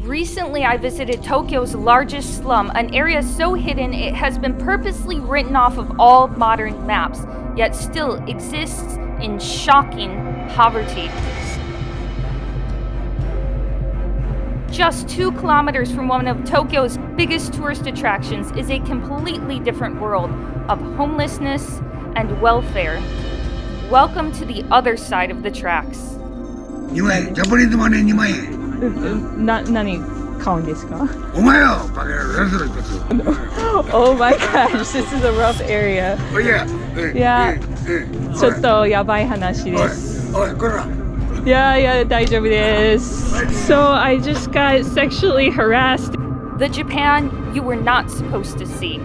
Recently, I visited Tokyo's largest slum, an area so hidden it has been purposely written off of all modern maps, yet still exists in shocking poverty. Just 2 kilometers from one of Tokyo's biggest tourist attractions is a completely different world of homelessness and welfare. Welcome to the other side of the tracks. 2万円、ジャパニーズマネー2万円。何買うんですか？お前よ、バカ野郎、誰それ一つ。Oh my gosh, this is a rough area. おいや、ちょっとやばい話です。おい、こら。いや、大丈夫です。So I just got sexually harassed. The Japan you were not supposed to see.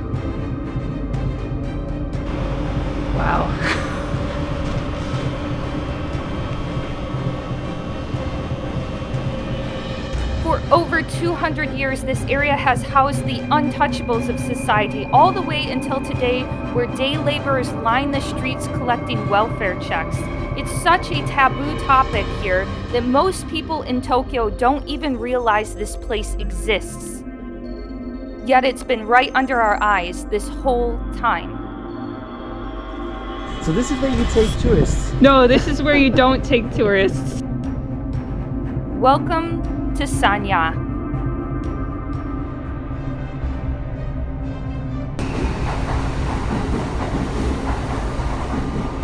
Wow. For over 200 years, this area has housed the untouchables of society, all the way until today, where day laborers line the streets collecting welfare checks. It's such a taboo topic here that most people in Tokyo don't even realize this place exists. Yet it's been right under our eyes this whole time. So this is where you take tourists? No, this is where you don't take tourists. Welcome to Sanya.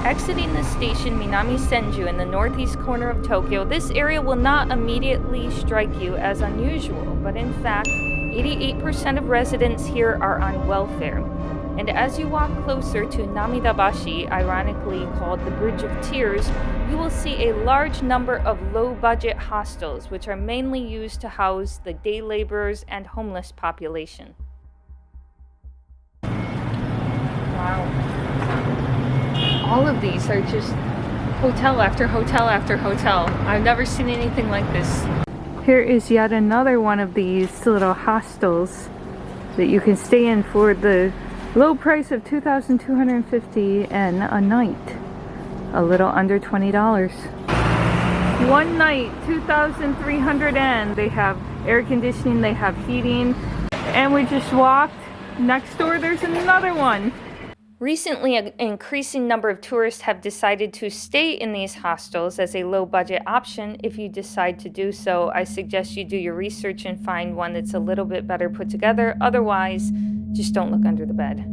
Exiting the station Minami Senju in the northeast corner of Tokyo, this area will not immediately strike you as unusual, but in fact, 88% of residents here are on welfare. And as you walk closer to Namidabashi, ironically called the Bridge of Tears, you will see a large number of low-budget hostels, which are mainly used to house the day laborers and homeless population. Wow. All of these are just hotel after hotel after hotel. I've never seen anything like this. Here is yet another one of these little hostels that you can stay in for the low price of $2,250 yen a night. A little under $20. One night, 2,300 yen. They have air conditioning, they have heating, and we just walked. Next door, there's another one. Recently, an increasing number of tourists have decided to stay in these hostels as a low-budget option. If you decide to do so, I suggest you do your research and find one that's a little bit better put together. Otherwise, just don't look under the bed.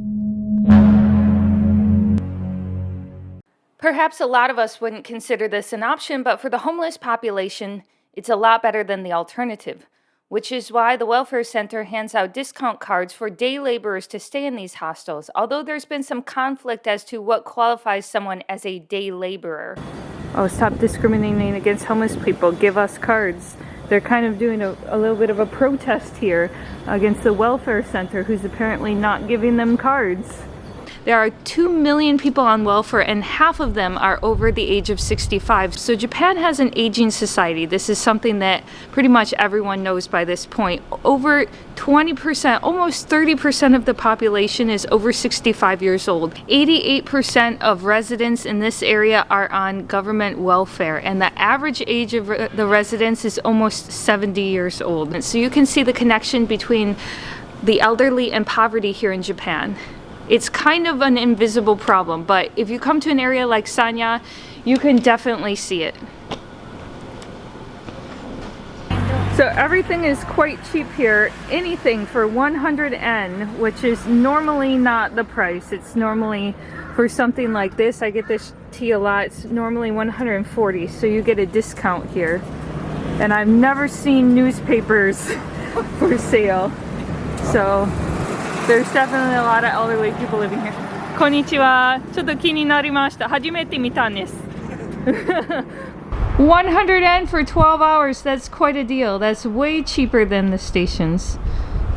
Perhaps a lot of us wouldn't consider this an option, but for the homeless population, it's a lot better than the alternative, which is why the Welfare Center hands out discount cards for day laborers to stay in these hostels, although there's been some conflict as to what qualifies someone as a day laborer. Oh, stop discriminating against homeless people. Give us cards. They're kind of doing a little bit of a protest here against the Welfare Center, who's apparently not giving them cards. There are 2 million people on welfare, and half of them are over the age of 65. So Japan has an aging society. This is something that pretty much everyone knows by this point. Over 20%, almost 30% of the population is over 65 years old. 88% of residents in this area are on government welfare, and the average age of the residents is almost 70 years old. And so you can see the connection between the elderly and poverty here in Japan. It's kind of an invisible problem, but if you come to an area like Sanya, you can definitely see it. So everything is quite cheap here. Anything for 100 yen, which is normally not the price. It's normally, for something like this, I get this tea a lot, it's normally 140, so you get a discount here. And I've never seen newspapers for sale. So there's definitely a lot of elderly people living here. Konnichiwa. ちょっと気になりました。初めて見たんです。100 yen for 12 hours. That's quite a deal. That's way cheaper than the stations.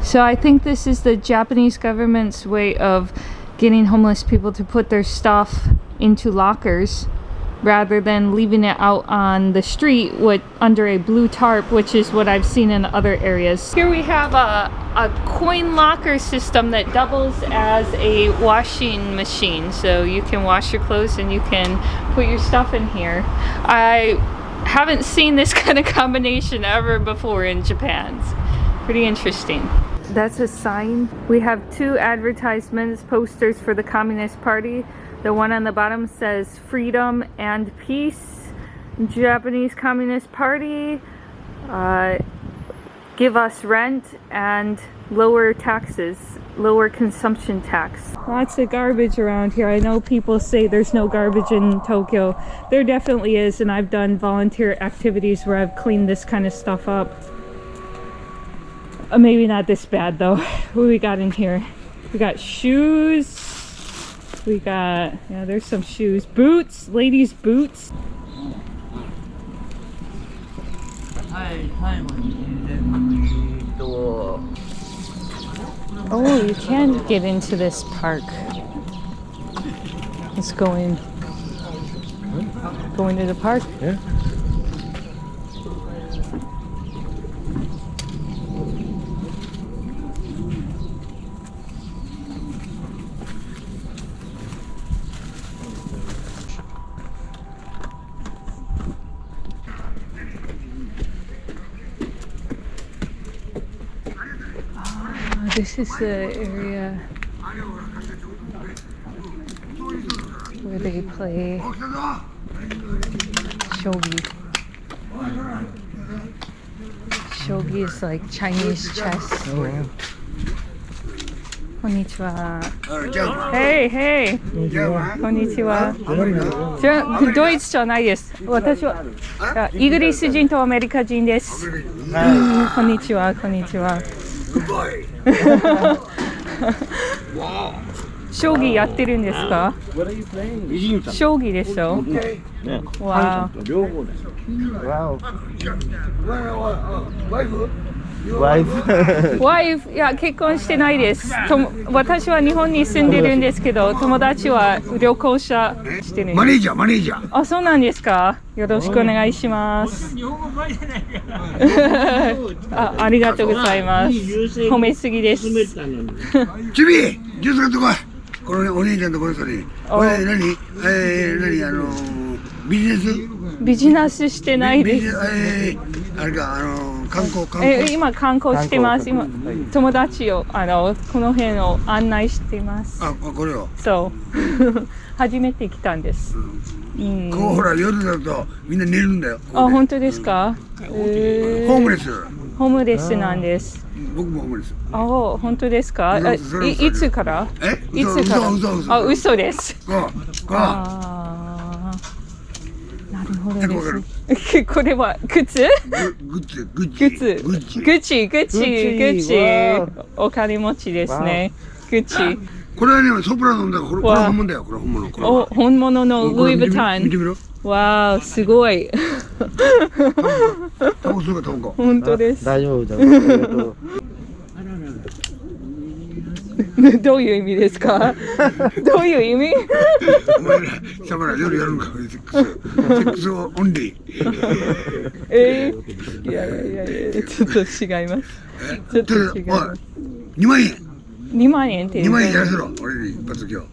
So I think this is the Japanese government's way of getting homeless people to put their stuff into lockers rather than leaving it out on the street under a blue tarp, which is what I've seen in other areas. Here we have a coin locker system that doubles as a washing machine, so you can wash your clothes and you can put your stuff in here. I haven't seen this kind of combination ever before in Japan. It's pretty interesting. That's a sign. We have two advertisements, posters for the Communist Party. The one on the bottom says freedom and peace. Japanese Communist Party, give us rent and lower taxes, lower consumption tax. Lots of garbage around here. I know people say there's no garbage in Tokyo. There definitely is, and I've done volunteer activities where I've cleaned this kind of stuff up. Maybe not this bad though. What we got in here? We got shoes. We got, yeah, there's some shoes. Boots, ladies' boots. Oh, you can get into this park. Let's go in. Go into the park? Yeah. This is the area where they play shogi. Shogi is like Chinese chess. Oh, wow. Konnichiwa. Java. Hey, hey. Java. Konnichiwa. ドイツじゃないです。私はイギリス人とアメリカ人です。こんにちは、こんにちは。Goodbye. 将棋やってるんですか？ What are you playing? 将棋でしょ？わあ。両方だ。Wow. Wife? Wife. ワイフ、いや結婚してないです。私は日本に住んでるんですけど、友達は旅行者してるんです。マネージャー、マネージャー。あ、そうなんですか。よろしくお願いします。ありがとうございます。褒めすぎです。チビ、ジュース買ってこい。このね、お姉ちゃんとこの人に。これ何？ビジネス？ビジネスしてないです。あれか、観光。今観光してます。今友達をこの辺を案内しています。あ、これを。そう初めて来たんです。ここほら夜だとみんな寝るんだよ。あ、本当ですか？ホームレス。ホームレスなんです。僕もホームレス。あ、本当ですか？いつから？いつから？嘘。あ、嘘です。ああ、なるほどです。これは靴？グッチ。お金持ちですね。グッチ。これはね、ソプラノンだから、これ本物だよ。これ本物。お、本物のルイ・ヴィトン。見てみろ。わあ、すごい。タバコ吸うか、タバコ。本当です。大丈夫だよ。どういう意味ですか？どういう意味？お前ら、サバラ夜やるんか、セックスオンリー。いや、ちょっと違います。ちょっと違います。2万円。2万円って2万円やらせろ、俺に一発今日。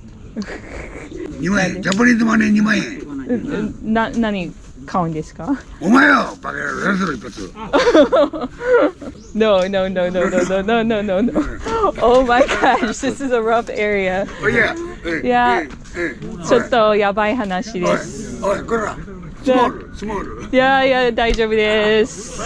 2万円、ジャパニーズマネー2万円。何買うんですか？お前よ、バカ野郎やらせろ一発。No. Oh my gosh, this is a rough area. いや、ちょっとやばい話です。おい、こら、スモール。いや、大丈夫です。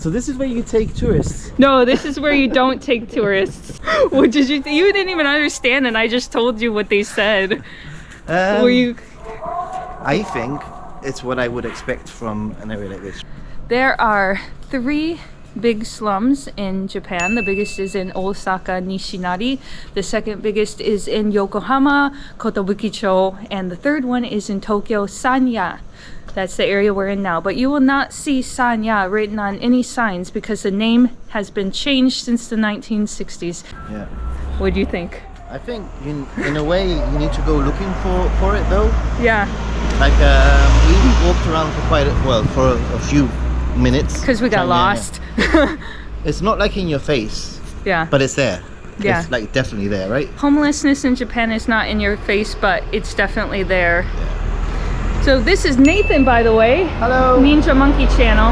So this is where you take tourists. No, this is where you don't take tourists. What did you? You didn't even understand, and I just told you what they said. Were you? I think it's what I would expect from an area like this. There are 3 big slums in Japan. The biggest is in Osaka, Nishinari. The second biggest is in Yokohama, Kotobukicho, and the third one is in Tokyo, Sanya. That's the area we're in now. But you will not see Sanya written on any signs because the name has been changed since the 1960s. Yeah. What do you think? I think in a way you need to go looking for it though. Yeah. Like we walked around for a few minutes. Because we got lost. It's not like in your face. Yeah. But it's there. Yeah. It's like definitely there, right? Homelessness in Japan is not in your face, but it's definitely there. Yeah. So this is Nathan, by the way. Hello. Ninja Monkey Channel.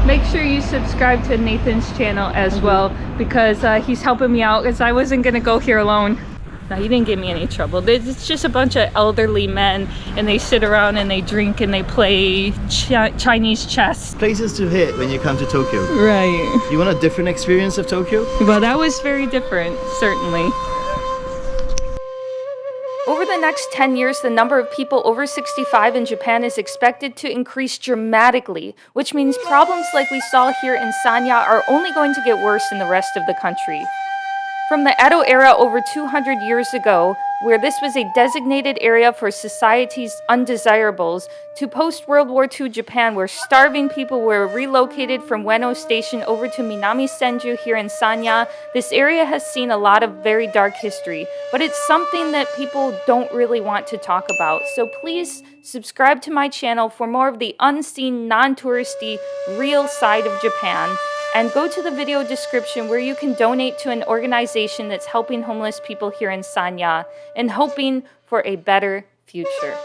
Make sure you subscribe to Nathan's channel as well, because he's helping me out, because I wasn't gonna go here alone. No, he didn't give me any trouble. It's just a bunch of elderly men, and they sit around and they drink and they play Chinese chess. Places to hit when you come to Tokyo. Right. You want a different experience of Tokyo? Well, that was very different, certainly. Over the next 10 years, the number of people over 65 in Japan is expected to increase dramatically, which means problems like we saw here in Sanya are only going to get worse in the rest of the country. From the Edo era over 200 years ago, where this was a designated area for society's undesirables, to post-World War II Japan, where starving people were relocated from Ueno Station over to Minami Senju here in Sanya, this area has seen a lot of very dark history, but it's something that people don't really want to talk about. So please subscribe to my channel for more of the unseen, non-touristy, real side of Japan. And go to the video description where you can donate to an organization that's helping homeless people here in Sanya and hoping for a better future.